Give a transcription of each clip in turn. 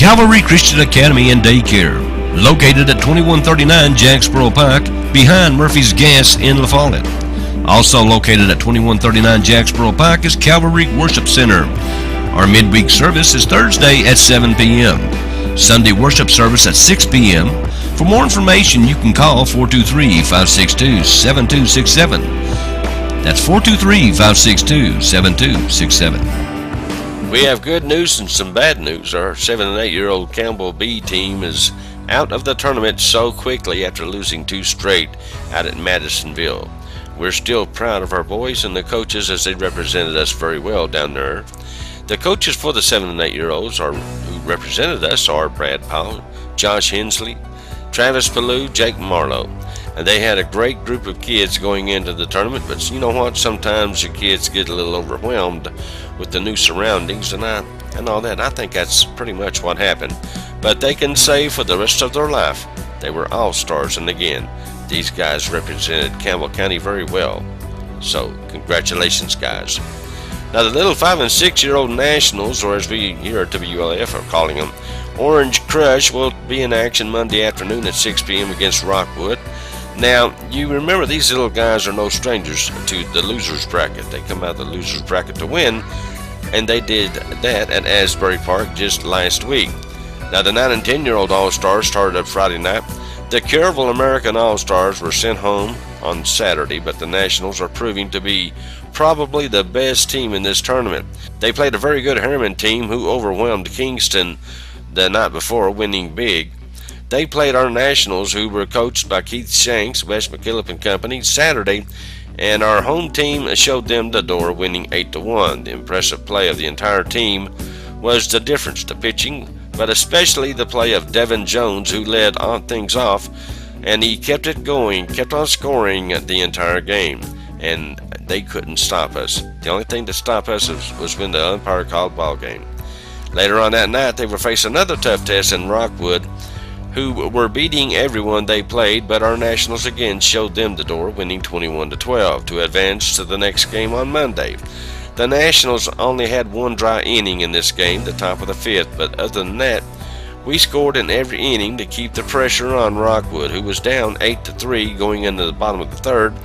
Calvary Christian Academy and Daycare, located at 2139 Jacksboro Pike, behind Murphy's Gas in La Follette. Also located at 2139 Jacksboro Pike is Calvary Worship Center. Our midweek service is Thursday at 7 p.m. Sunday worship service at 6 p.m. For more information, you can call 423-562-7267. That's 423-562-7267. We have good news and some bad news. Our 7 and 8-year-old Campbell B team is out of the tournament so quickly after losing 2 straight out at Madisonville. We're still proud of our boys and the coaches as they represented us very well down there. The coaches for the 7 and 8-year-olds who represented us are Brad Powell, Josh Hensley, Travis Ballou, Jake Marlowe. And they had a great group of kids going into the tournament, but you know what? Sometimes the kids get a little overwhelmed with the new surroundings and all that. I think that's pretty much what happened. But they can say for the rest of their life, they were all-stars. And again, these guys represented Campbell County very well. So, congratulations, guys. Now, the little 5 and 6-year-old Nationals, or as we here at WLF are calling them, Orange Crush, will be in action Monday afternoon at 6 p.m. against Rockwood. Now, you remember these little guys are no strangers to the losers bracket. They come out of the losers bracket to win, and they did that at Asbury Park just last week. Now, the 9 and 10-year-old All-Stars started up Friday night. The Kerrville American All-Stars were sent home on Saturday, but the Nationals are proving to be probably the best team in this tournament. They played a very good Harriman team who overwhelmed Kingston the night before, winning big. They played our Nationals, who were coached by Keith Shanks, West McKillop and Company, Saturday, and our home team showed them the door, winning 8-1. The impressive play of the entire team was the difference, the pitching, but especially the play of Devin Jones, who led things off, and he kept it going, kept on scoring the entire game, and they couldn't stop us. The only thing to stop us was when the umpire called ball game. Later on that night, they were facing another tough test in Rockwood, who were beating everyone they played, but our Nationals again showed them the door, winning 21-12 to advance to the next game on Monday. The Nationals only had one dry inning in this game, the top of the 5th, but other than that, we scored in every inning to keep the pressure on Rockwood, who was down 8-3 going into the bottom of the 3rd,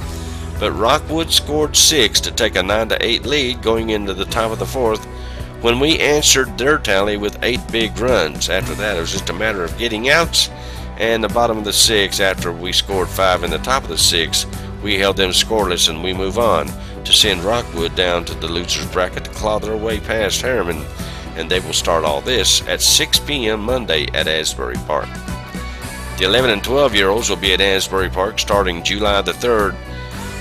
but Rockwood scored 6 to take a 9-8 lead going into the top of the 4th, when we answered their tally with 8 big runs. After that, it was just a matter of getting outs, and the bottom of the 6th, after we scored 5 in the top of the 6th, we held them scoreless, and we move on to send Rockwood down to the losers bracket to claw their way past Harriman, and they will start all this at 6 p.m. Monday at Asbury Park. The 11 and 12-year-olds will be at Asbury Park starting July the 3rd.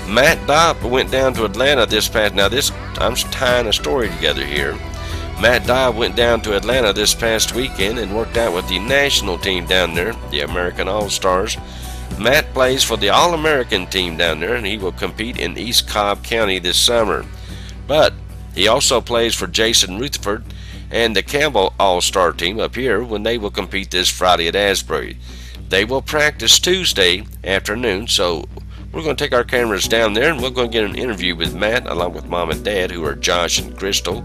Matt Dopp went down to Atlanta this past, I'm tying a story together here. Matt Dobb went down to Atlanta this past weekend and worked out with the national team down there, the American All-Stars. Matt plays for the All-American team down there, and he will compete in East Cobb County this summer. But he also plays for Jason Rutherford and the Campbell All-Star team up here when they will compete this Friday at Asbury. They will practice Tuesday afternoon, so we're going to take our cameras down there, and we're going to get an interview with Matt along with Mom and Dad, who are Josh and Crystal.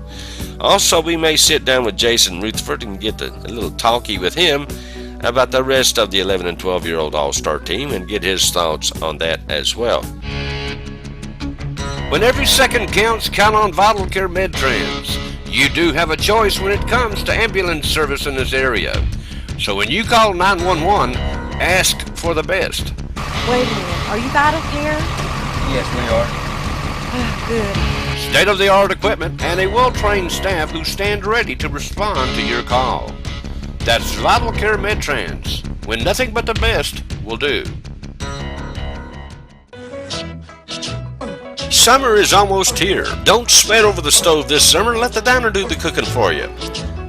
Also, we may sit down with Jason Rutherford and get a little talkie with him about the rest of the 11 and 12-year-old All-Star team and get his thoughts on that as well. When every second counts, count on Vital Care MedTrans. You do have a choice when it comes to ambulance service in this area. So when you call 911, ask for the best. Wait a minute, are you Vital Care? Yes, we are. Good. State-of-the-art equipment and a well-trained staff who stand ready to respond to your call. That's Vital Care MedTrans, when nothing but the best will do. Summer is almost here. Don't sweat over the stove this summer. Let the diner do the cooking for you.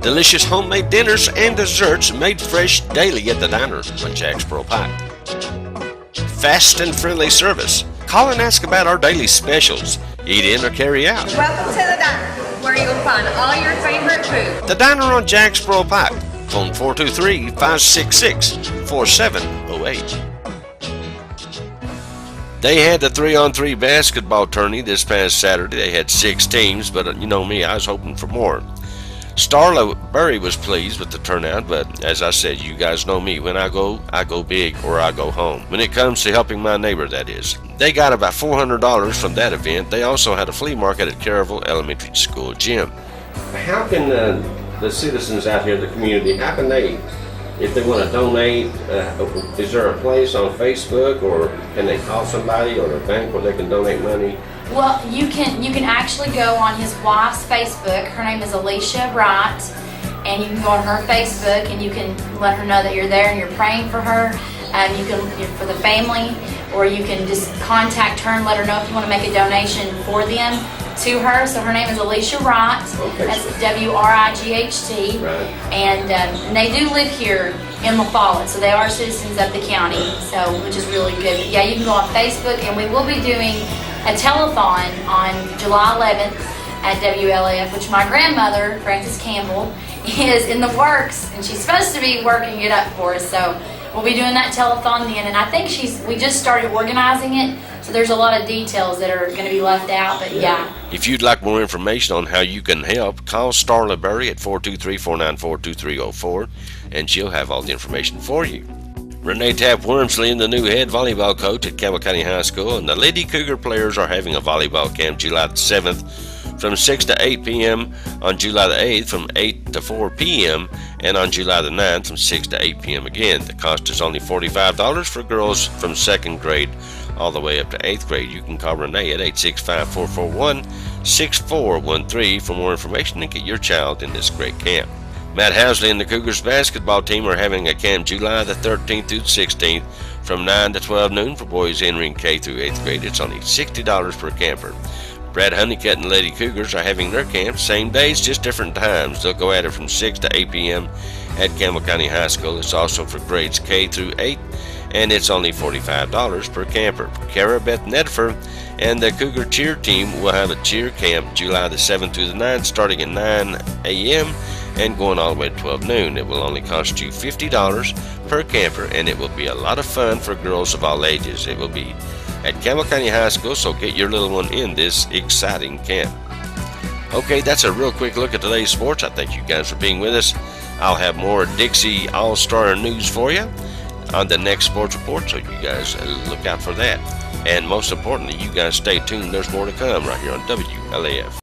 Delicious homemade dinners and desserts made fresh daily at the diner on Jacksboro Pike. Fast and friendly service. Call and ask about our daily specials. Eat in or carry out. Welcome to the diner, where you'll find all your favorite food. The diner on Jacksboro Pike. Phone 423-566-4708. They had the 3-on-3 basketball tourney this past Saturday. They had 6 teams, but you know me, I was hoping for more. Starla Berry was pleased with the turnout, but as I said, you guys know me. When I go big or I go home. When it comes to helping my neighbor, that is. They got about $400 from that event. They also had a flea market at Caryville Elementary School gym. How can the citizens out here, the community, how can they, if they want to donate, is there a place on Facebook, or can they call somebody or a bank where they can donate money? Well, you can actually go on his wife's Facebook. Her name is Alicia Wright, and you can go on her Facebook and you can let her know that you're there and you're praying for her. You can for the family, or you can just contact her and let her know if you want to make a donation for them to her. So her name is Alicia Wright. Okay. That's WRIGHT. Right. And they do live here in La Follette, so they are citizens of the county. So, which is really good. But yeah, you can go on Facebook, and we will be doing a telethon on July 11th at WLAF, which my grandmother, Frances Campbell, is in the works, and she's supposed to be working it up for us. So we'll be doing that telethon then, and I think we just started organizing it, so there's a lot of details that are going to be left out, but yeah. If you'd like more information on how you can help, call Starla Berry at 423-494-2304, and she'll have all the information for you. Renee Tapp Wormsley, the new head volleyball coach at Campbell County High School, and the Lady Cougar players are having a volleyball camp July the 7th from 6 to 8 p.m., on July the 8th from 8 to 4 p.m., and on July the 9th from 6 to 8 p.m. again. The cost is only $45 for girls from 2nd grade all the way up to 8th grade. You can call Renee at 865-441-6413 for more information and get your child in this great camp. Matt Housley and the Cougars basketball team are having a camp July the 13th through the 16th from 9 to 12 noon for boys entering K through 8th grade. It's only $60 per camper. Brad Honeycutt and Lady Cougars are having their camp same days, just different times. They'll go at it from 6 to 8 p.m. at Campbell County High School. It's also for grades K through 8, and it's only $45 per camper. Kara Beth Nedfer and the Cougar cheer team will have a cheer camp July the 7th through the 9th, starting at 9 a.m. and going all the way to 12 noon. It will only cost you $50 per camper, and it will be a lot of fun for girls of all ages. It will be at Campbell County High School, so get your little one in this exciting camp. Okay, that's a real quick look at today's sports. I thank you guys for being with us. I'll have more Dixie All-Star news for you on the next sports report, so you guys look out for that. And most importantly, you guys stay tuned. There's more to come right here on WLAF.